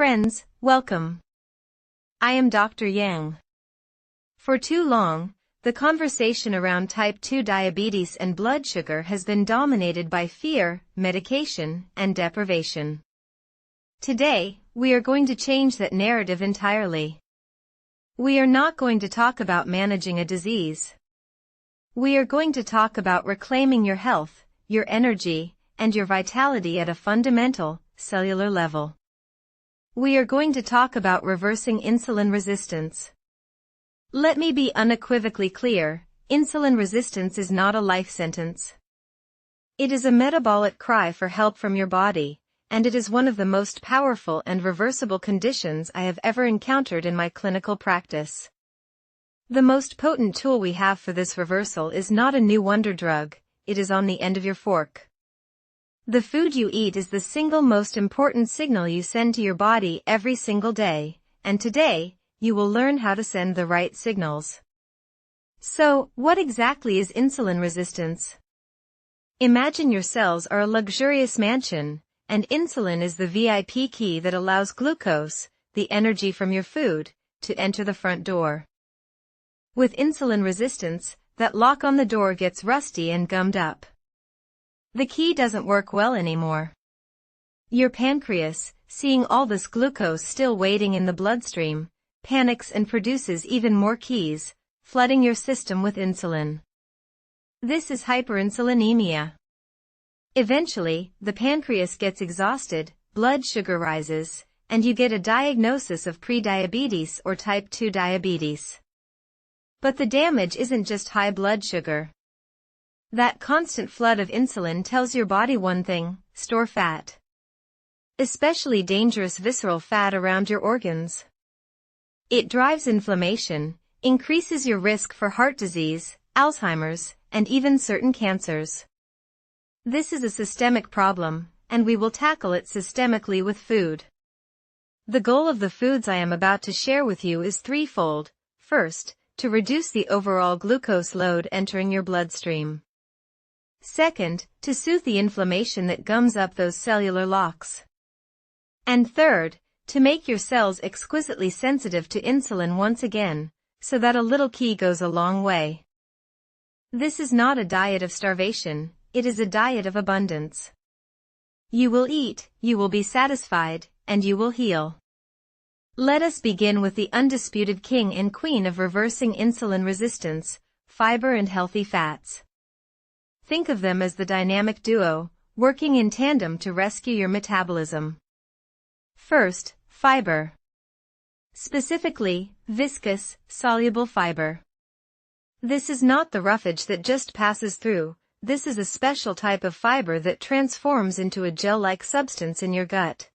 Friends, welcome. I am Dr. Yang. For too long, the conversation around type 2 diabetes and blood sugar has been dominated by fear, medication, and deprivation. Today, we are going to change that narrative entirely. We are not going to talk about managing a disease. We are going to talk about reclaiming your health, your energy, and your vitality at a fundamental, cellular level. We are going to talk about reversing insulin resistance. Let me be unequivocally clear, insulin resistance is not a life sentence. It is a metabolic cry for help from your body, and it is one of the most powerful and reversible conditions I have ever encountered in my clinical practice. The most potent tool we have for this reversal is not a new wonder drug, it is on the end of your fork. The food you eat is the single most important signal you send to your body every single day, and today, you will learn how to send the right signals. So, what exactly is insulin resistance? Imagine your cells are a luxurious mansion, and insulin is the VIP key that allows glucose, the energy from your food, to enter the front door. With insulin resistance, that lock on the door gets rusty and gummed up. The key doesn't work well anymore. Your pancreas, seeing all this glucose still waiting in the bloodstream, panics and produces even more keys, flooding your system with insulin. This is hyperinsulinemia. Eventually, the pancreas gets exhausted, blood sugar rises, and you get a diagnosis of prediabetes or type 2 diabetes. But the damage isn't just high blood sugar. That constant flood of insulin tells your body one thing: store fat. Especially dangerous visceral fat around your organs. It drives inflammation, increases your risk for heart disease, Alzheimer's, and even certain cancers. This is a systemic problem, and we will tackle it systemically with food. The goal of the foods I am about to share with you is threefold. First, to reduce the overall glucose load entering your bloodstream. Second, to soothe the inflammation that gums up those cellular locks. And third, to make your cells exquisitely sensitive to insulin once again, so that a little key goes a long way. This is not a diet of starvation, it is a diet of abundance. You will eat, you will be satisfied, and you will heal. Let us begin with the undisputed king and queen of reversing insulin resistance, fiber and healthy fats. Think of them as the dynamic duo, working in tandem to rescue your metabolism. First, fiber. Specifically, viscous, soluble fiber. This is not the roughage that just passes through, this is a special type of fiber that transforms into a gel-like substance in your gut.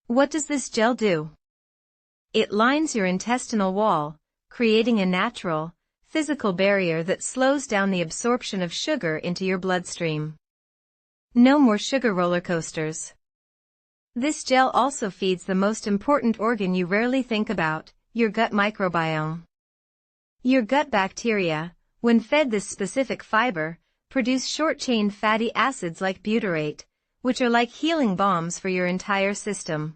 What does this gel do? It lines your intestinal wall, creating a natural, physical barrier that slows down the absorption of sugar into your bloodstream. No more sugar roller coasters. This gel also feeds the most important organ you rarely think about, your gut microbiome. Your gut bacteria, when fed this specific fiber, produce short-chain fatty acids like butyrate, which are like healing balms for your entire system.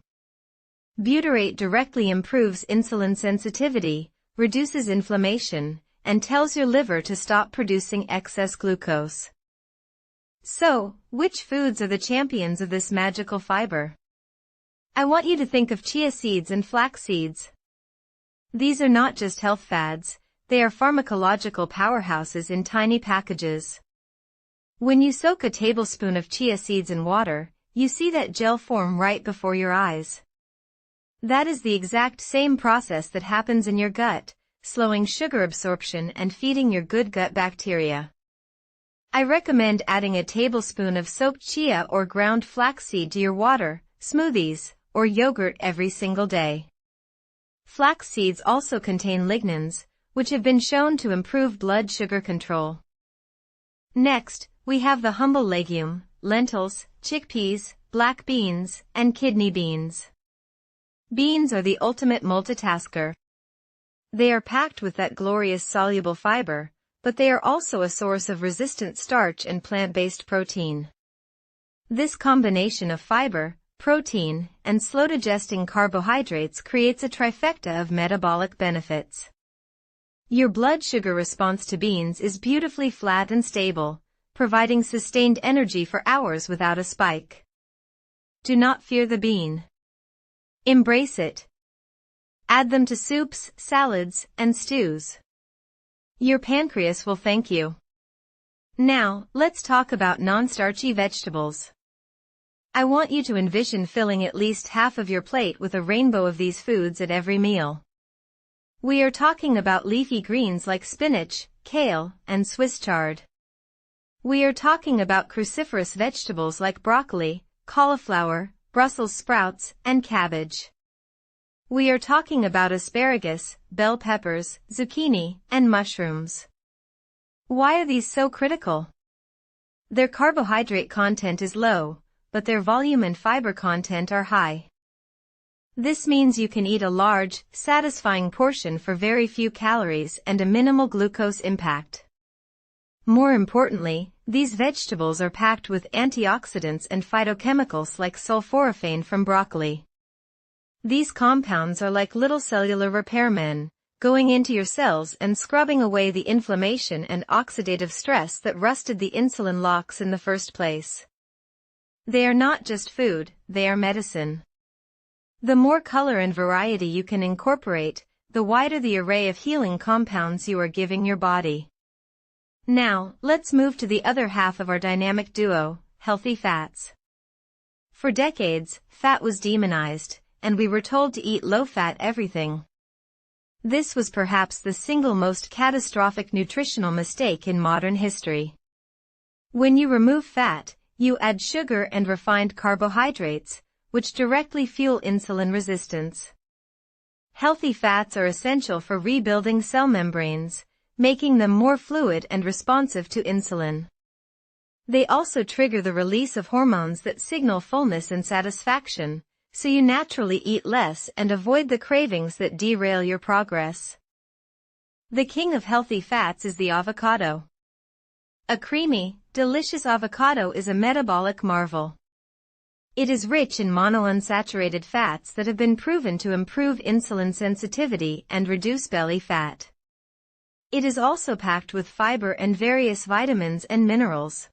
Butyrate directly improves insulin sensitivity, reduces inflammation, and tells your liver to stop producing excess glucose. So, which foods are the champions of this magical fiber? I want you to think of chia seeds and flax seeds. These are not just health fads, they are pharmacological powerhouses in tiny packages. When you soak a tablespoon of chia seeds in water, you see that gel form right before your eyes. That is the exact same process that happens in your gut, slowing sugar absorption and feeding your good gut bacteria. I recommend adding a tablespoon of soaked chia or ground flaxseed to your water, smoothies, or yogurt every single day. Flax seeds also contain lignans, which have been shown to improve blood sugar control. Next, we have the humble legume, lentils, chickpeas, black beans, and kidney beans. Beans are the ultimate multitasker. They are packed with that glorious soluble fiber, but they are also a source of resistant starch and plant-based protein. This combination of fiber, protein, and slow-digesting carbohydrates creates a trifecta of metabolic benefits. Your blood sugar response to beans is beautifully flat and stable, providing sustained energy for hours without a spike. Do not fear the bean. Embrace it. Add them to soups, salads, and stews. Your pancreas will thank you. Now, let's talk about non-starchy vegetables. I want you to envision filling at least half of your plate with a rainbow of these foods at every meal. We are talking about leafy greens like spinach, kale, and Swiss chard. We are talking about cruciferous vegetables like broccoli, cauliflower, Brussels sprouts, and cabbage. We are talking about asparagus, bell peppers, zucchini, and mushrooms. Why are these so critical? Their carbohydrate content is low, but their volume and fiber content are high. This means you can eat a large, satisfying portion for very few calories and a minimal glucose impact. More importantly, these vegetables are packed with antioxidants and phytochemicals like sulforaphane from broccoli. These compounds are like little cellular repairmen, going into your cells and scrubbing away the inflammation and oxidative stress that rusted the insulin locks in the first place. They are not just food, they are medicine. The more color and variety you can incorporate, the wider the array of healing compounds you are giving your body. Now, let's move to the other half of our dynamic duo, healthy fats. For decades, fat was demonized, and we were told to eat low-fat everything. This was perhaps the single most catastrophic nutritional mistake in modern history. When you remove fat, you add sugar and refined carbohydrates, which directly fuel insulin resistance. Healthy fats are essential for rebuilding cell membranes, making them more fluid and responsive to insulin. They also trigger the release of hormones that signal fullness and satisfaction, so you naturally eat less and avoid the cravings that derail your progress. The king of healthy fats is the avocado. A creamy, delicious avocado is a metabolic marvel. It is rich in monounsaturated fats that have been proven to improve insulin sensitivity and reduce belly fat. It is also packed with fiber and various vitamins and minerals.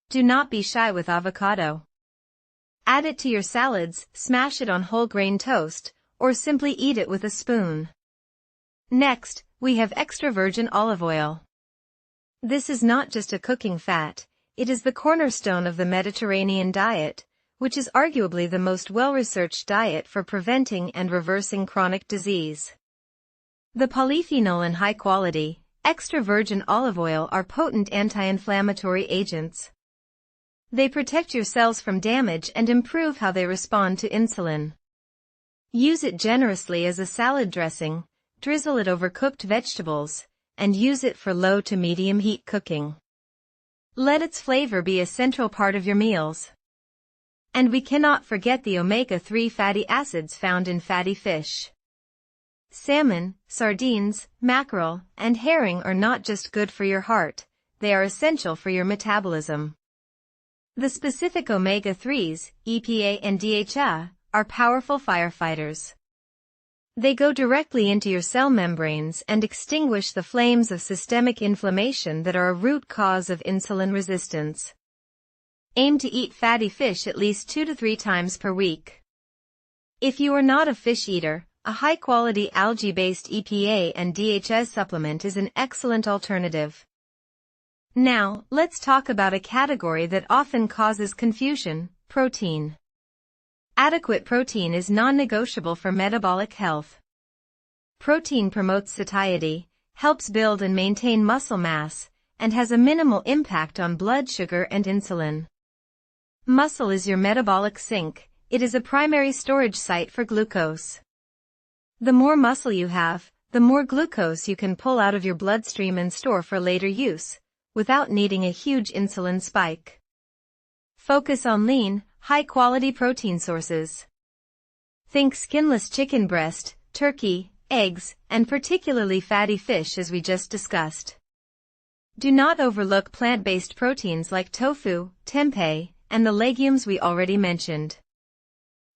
Do not be shy with avocado. Add it to your salads, smash it on whole grain toast, or simply eat it with a spoon. Next, we have extra virgin olive oil. This is not just a cooking fat, it is the cornerstone of the Mediterranean diet, which is arguably the most well-researched diet for preventing and reversing chronic disease. The polyphenol and high-quality, extra virgin olive oil are potent anti-inflammatory agents. They protect your cells from damage and improve how they respond to insulin. Use it generously as a salad dressing, drizzle it over cooked vegetables, and use it for low to medium heat cooking. Let its flavor be a central part of your meals. And we cannot forget the omega-3 fatty acids found in fatty fish. Salmon, sardines, mackerel, and herring are not just good for your heart, they are essential for your metabolism. The specific omega-3s, EPA and DHA, are powerful firefighters. They go directly into your cell membranes and extinguish the flames of systemic inflammation that are a root cause of insulin resistance. Aim to eat fatty fish at least 2 to 3 times per week. If you are not a fish eater, a high-quality algae-based EPA and DHA supplement is an excellent alternative. Now, let's talk about a category that often causes confusion: protein. Adequate protein is non-negotiable for metabolic health. Protein promotes satiety, helps build and maintain muscle mass, and has a minimal impact on blood sugar and insulin. Muscle is your metabolic sink, it is a primary storage site for glucose. The more muscle you have, the more glucose you can pull out of your bloodstream and store for later use, without needing a huge insulin spike. Focus on lean, high-quality protein sources. Think skinless chicken breast, turkey, eggs, and particularly fatty fish as we just discussed. Do not overlook plant-based proteins like tofu, tempeh, and the legumes we already mentioned.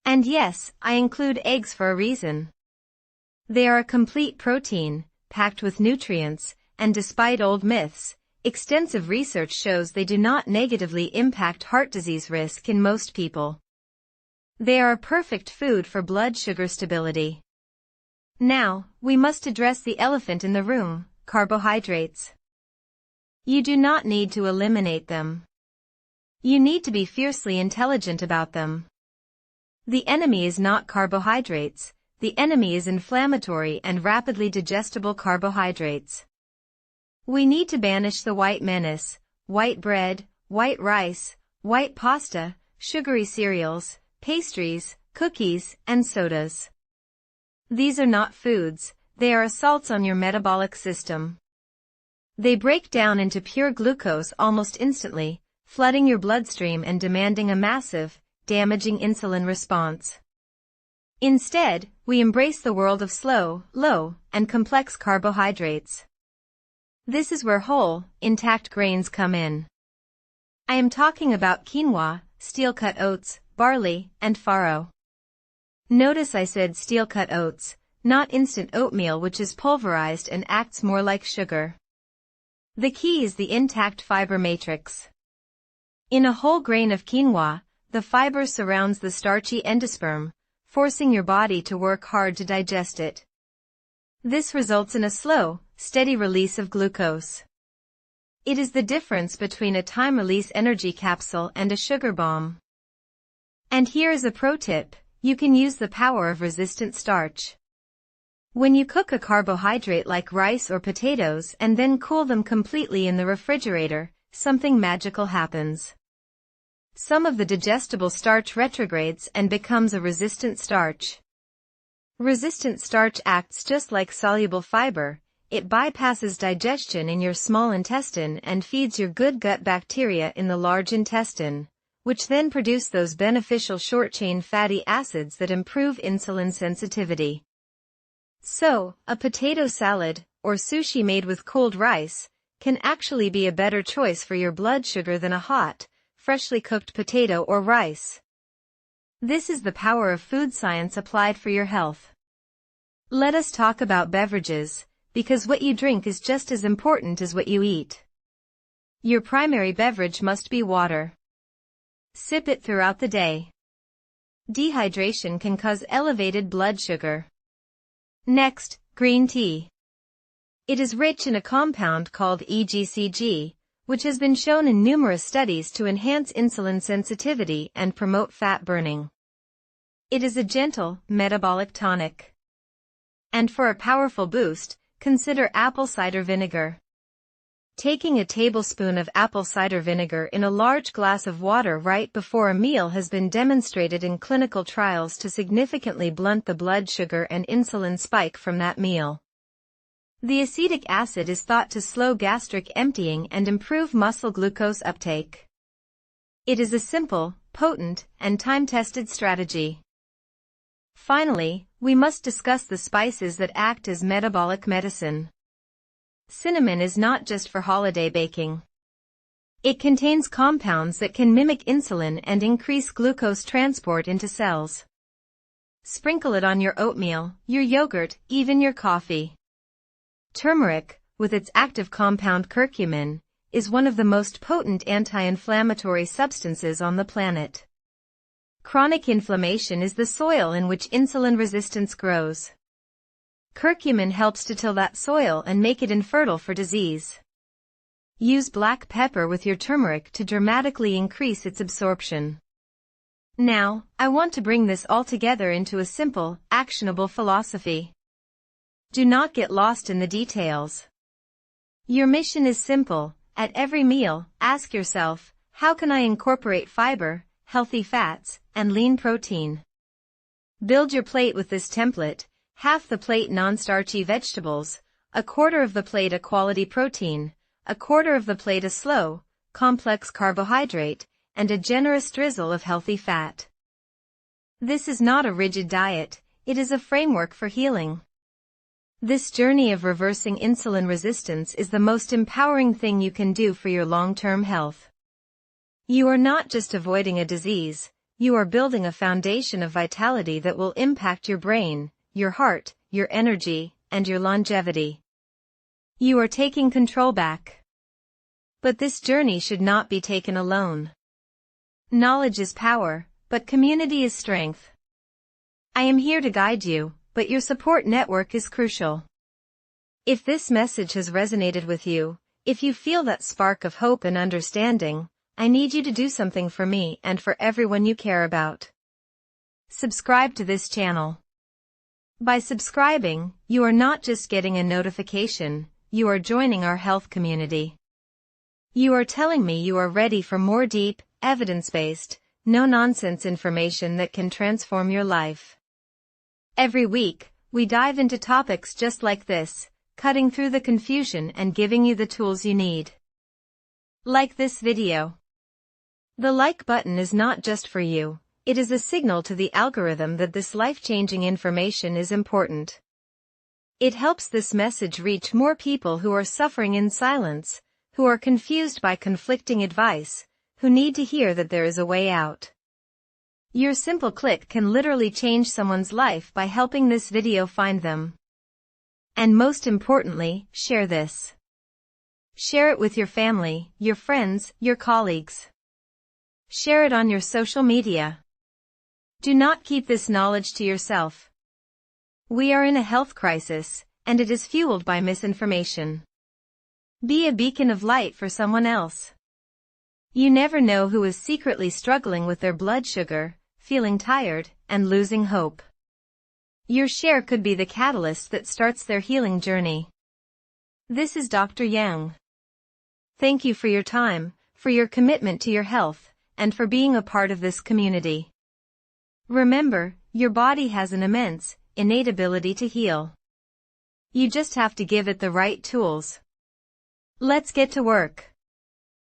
And yes, I include eggs for a reason. They are a complete protein, packed with nutrients, and despite old myths, extensive research shows they do not negatively impact heart disease risk in most people. They are a perfect food for blood sugar stability. Now, we must address the elephant in the room, carbohydrates. You do not need to eliminate them. You need to be fiercely intelligent about them. The enemy is not carbohydrates, the enemy is inflammatory and rapidly digestible carbohydrates. We need to banish the white menace, white bread, white rice, white pasta, sugary cereals, pastries, cookies, and sodas. These are not foods, they are assaults on your metabolic system. They break down into pure glucose almost instantly, flooding your bloodstream and demanding a massive, damaging insulin response. Instead, we embrace the world of slow, low, and complex carbohydrates. This is where whole, intact grains come in. I am talking about quinoa, steel-cut oats, barley, and farro. Notice I said steel-cut oats, not instant oatmeal which is pulverized and acts more like sugar. The key is the intact fiber matrix. In a whole grain of quinoa, the fiber surrounds the starchy endosperm, forcing your body to work hard to digest it. This results in a slow, steady release of glucose. It is the difference between a time-release energy capsule and a sugar bomb. And here is a pro tip, you can use the power of resistant starch. When you cook a carbohydrate like rice or potatoes and then cool them completely in the refrigerator, something magical happens. Some of the digestible starch retrogrades and becomes a resistant starch. Resistant starch acts just like soluble fiber, it bypasses digestion in your small intestine and feeds your good gut bacteria in the large intestine, which then produce those beneficial short-chain fatty acids that improve insulin sensitivity. So, a potato salad, or sushi made with cooled rice, can actually be a better choice for your blood sugar than a hot, freshly cooked potato or rice. This is the power of food science applied for your health. Let us talk about beverages, because what you drink is just as important as what you eat. Your primary beverage must be water. Sip it throughout the day. Dehydration can cause elevated blood sugar. Next, green tea. It is rich in a compound called EGCG, which has been shown in numerous studies to enhance insulin sensitivity and promote fat burning. It is a gentle, metabolic tonic. And for a powerful boost, consider apple cider vinegar. Taking a tablespoon of apple cider vinegar in a large glass of water right before a meal has been demonstrated in clinical trials to significantly blunt the blood sugar and insulin spike from that meal. The acetic acid is thought to slow gastric emptying and improve muscle glucose uptake. It is a simple, potent, and time-tested strategy. Finally, we must discuss the spices that act as metabolic medicine. Cinnamon is not just for holiday baking. It contains compounds that can mimic insulin and increase glucose transport into cells. Sprinkle it on your oatmeal, your yogurt, even your coffee. Turmeric, with its active compound curcumin, is one of the most potent anti-inflammatory substances on the planet. Chronic inflammation is the soil in which insulin resistance grows. Curcumin helps to till that soil and make it infertile for disease. Use black pepper with your turmeric to dramatically increase its absorption. Now, I want to bring this all together into a simple, actionable philosophy. Do not get lost in the details. Your mission is simple. At every meal, ask yourself, how can I incorporate fiber, healthy fats, and lean protein? Build your plate with this template: half the plate non-starchy vegetables, a quarter of the plate a quality protein, a quarter of the plate a slow, complex carbohydrate, and a generous drizzle of healthy fat. This is not a rigid diet, it is a framework for healing. This journey of reversing insulin resistance is the most empowering thing you can do for your long-term health. You are not just avoiding a disease, you are building a foundation of vitality that will impact your brain, your heart, your energy, and your longevity. You are taking control back. But this journey should not be taken alone. Knowledge is power, but community is strength. I am here to guide you, but your support network is crucial. If this message has resonated with you, if you feel that spark of hope and understanding, I need you to do something for me and for everyone you care about. Subscribe to this channel. By subscribing, you are not just getting a notification, you are joining our health community. You are telling me you are ready for more deep, evidence-based, no-nonsense information that can transform your life. Every week, we dive into topics just like this, cutting through the confusion and giving you the tools you need. Like this video. The like button is not just for you, it is a signal to the algorithm that this life-changing information is important. It helps this message reach more people who are suffering in silence, who are confused by conflicting advice, who need to hear that there is a way out. Your simple click can literally change someone's life by helping this video find them. And most importantly, share this. Share it with your family, your friends, your colleagues. Share it on your social media. Do not keep this knowledge to yourself. We are in a health crisis, and it is fueled by misinformation. Be a beacon of light for someone else. You never know who is secretly struggling with their blood sugar, feeling tired, and losing hope. Your share could be the catalyst that starts their healing journey. This is Dr. Yang. Thank you for your time, for your commitment to your health, and for being a part of this community. Remember, your body has an immense, innate ability to heal. You just have to give it the right tools. Let's get to work.